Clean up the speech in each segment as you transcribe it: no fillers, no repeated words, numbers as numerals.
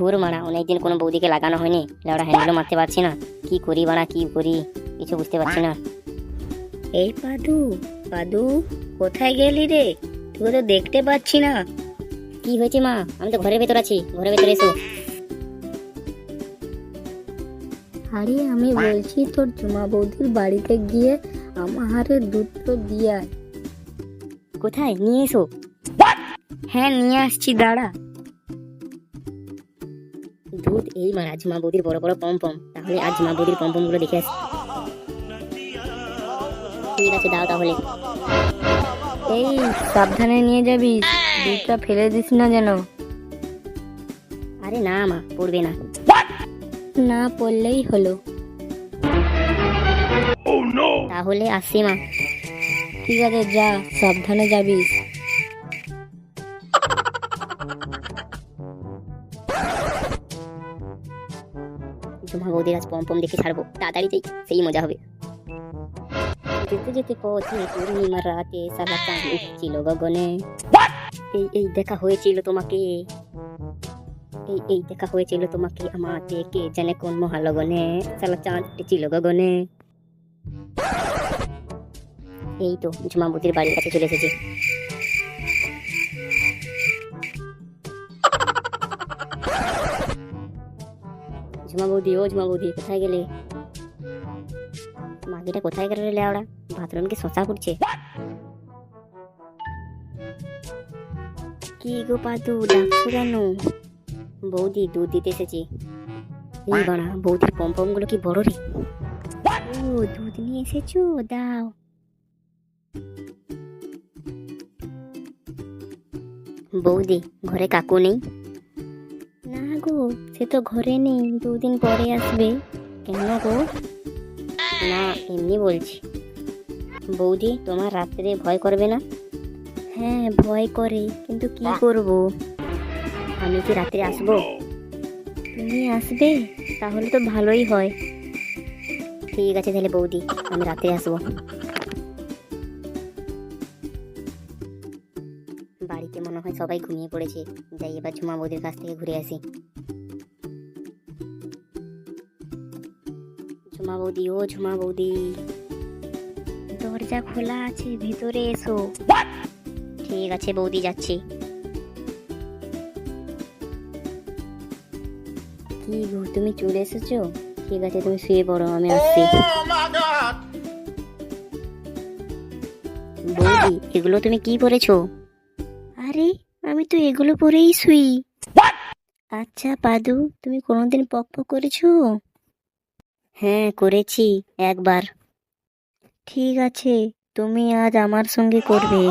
ধুর মারা, অনেকদিন কোনো বৌদিকে লাগানো হয়নি, লেওড়া হ্যান্ডেলও মারতে পারছি না। কি করি বাড়া, কি করি কিছু বুঝতে পারছি না। এই পাদু, পাদু কোথায় গেলি রে? তোকে তো দেখতে পাচ্ছি না। কি হয়েছে মা? আমি তো ঘরের ভেতর আছি, ঘরের ভেতরে এসো। আরে আমি বলছি তোর জুমা বৌদির বাড়িতে গিয়ে আমার হারে দুধ তো দিয়ে আয়। কোথায় নিয়ে এসো? হ্যাঁ নিয়ে আসছি, দাঁড়া। দুধ এই মারা, ঝুমা বৌদির বড় বড় পম, তাহলে আজ ঝুমা বৌদির পম গুলো দেখে আসি। ঠিক আছে দাও তাহলে। এই সাবধানে নিয়ে যাবি, দুধটা ফেলে দিস না যেন। আরে না মা, পড়বে না। না পড়লেই হলো। তাহলে আসি মা। ঠিক আছে যা, সাবধানে যাবিস। ঝুমা বৌদির আজ পম দেখে ছাড়বো, তাড়াতাড়ি যাই, সেই মজা হবে। যেতে যেতে পথে পূর্ণিমার রাতে সারা চাঁদ উঠছিল গগনে। এই দেখা হয়েছিল তোমাকে, এই দেখা হয়েছিল তোমাকে আমাতে, কে জানে কোন মহালগনে, সারা চাঁদ উঠেছিল গগনে। এই তো ঝুমা বৌদির বাড়ির কাছে চলে এসেছে। ঝুমা বৌদি, ও ঝুমা বৌদি কোথায় গেলে? মাগিটা কোথায় গেল রে লেওড়া? বাথরুম কি শশা করছে? কি গো পাদু, ডাকছো কেন? বৌদি দুধ দিতে এসেছি। এই বাড়া, বৌদির পম গুলো কি বড় রে। ও দুধ নিয়ে এসেছো, দাও। বৌদি ঘরে কাকু নেই? না গো, সে তো ঘরে নেই, দুদিন পরে আসবে। কেন গো? না এমনি বলছি। বৌদি তোমার রাত্রে ভয় করবে না? হ্যাঁ ভয় করে, কিন্তু কি করব। আমি কি রাত্রে আসবো? তুমি আসবে? তাহলে তো ভালোই হয়। ঠিক আছে তাহলে বৌদি, আমি রাত্রে আসবো। বাড়িতে মনে হয় সবাই ঘুমিয়ে পড়েছে, যাই এবার ঝুমা বৌদির কাছ থেকে ঘুরে আসি। ঝুমা বৌদি, ও ঝুমা বৌদি, দরজা খোলা আছে, ভিতরে এসো। ঠিক আছে বৌদি, যাচ্ছি। কি গো তুমি চলে এসেছো? ঠিক আছে তুমি শুয়ে পড়ো, আমি আসছি। বৌদি এগুলো তুমি কি পরেছো? আরে আমি তো এগুলো পরেই শুই। আচ্ছা পাদু, তুমি কোনোদিন পক করেছো? হ্যাঁ করেছি একবার। ঠিক আছে, তুমি আজ আমার সঙ্গে করবে।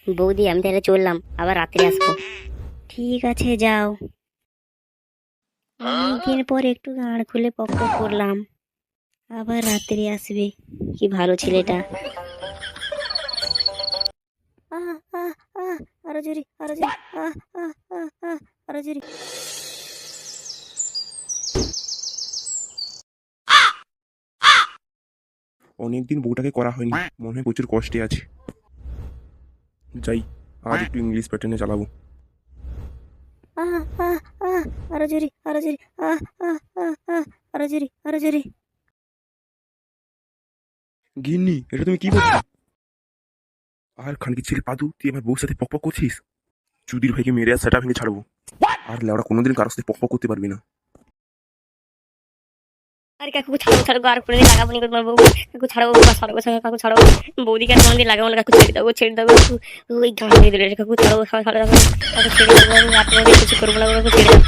বৌদি আমি তাহলে চললাম, আবার রাত্রে আসবো। ঠিক আছে যাও। অনেকদিন পর একটু গাঁড় খুলে পক করলাম, আবার রাত্রে আসবে। কি ভালো ছেলেটা। আরো জোরে, আরো জোরে, আরো জোরে। অনেকদিন বউটাকে করা হয়নি, মনে হয় প্রচুর কষ্টে আছে। যাই, আজ একটু ইংলিশ প্যাটার্নে চালাবো। আরো জোরে, আরো জোরে, আরো জোরে, আরো জোরে। গিন্নি, এটা তুমি কি করছো? আর খানকি ছেলে পাদু, তুই আমার বউর সাথে পক করছিস? চুদির ভাইকে মেরে আর সেটা ভেঙে ছাড়বো। আর লেওড়া কোনোদিন কারোর সাথে পক করতে পারবি না। আরে কাকু ছাড়ো ছাড়ো, আর কোনোদিন লাগাবো নি তোমার বউ। কাকু ছাড়ো, ছাড়ো কাকু ছাড়ো। বৌদিকে আর কোনোদিন লাগাবো না, কাকু ছেড়ে দাও, ছেড়ে দাও কাকু। ওই গান দিয়ে দিলে কাকু, ছাড়ো ছাড়ো, কাকু ছেড়ে দাও, আপনাদের কিছু করবো না, কাকু ছেড়ে দাও।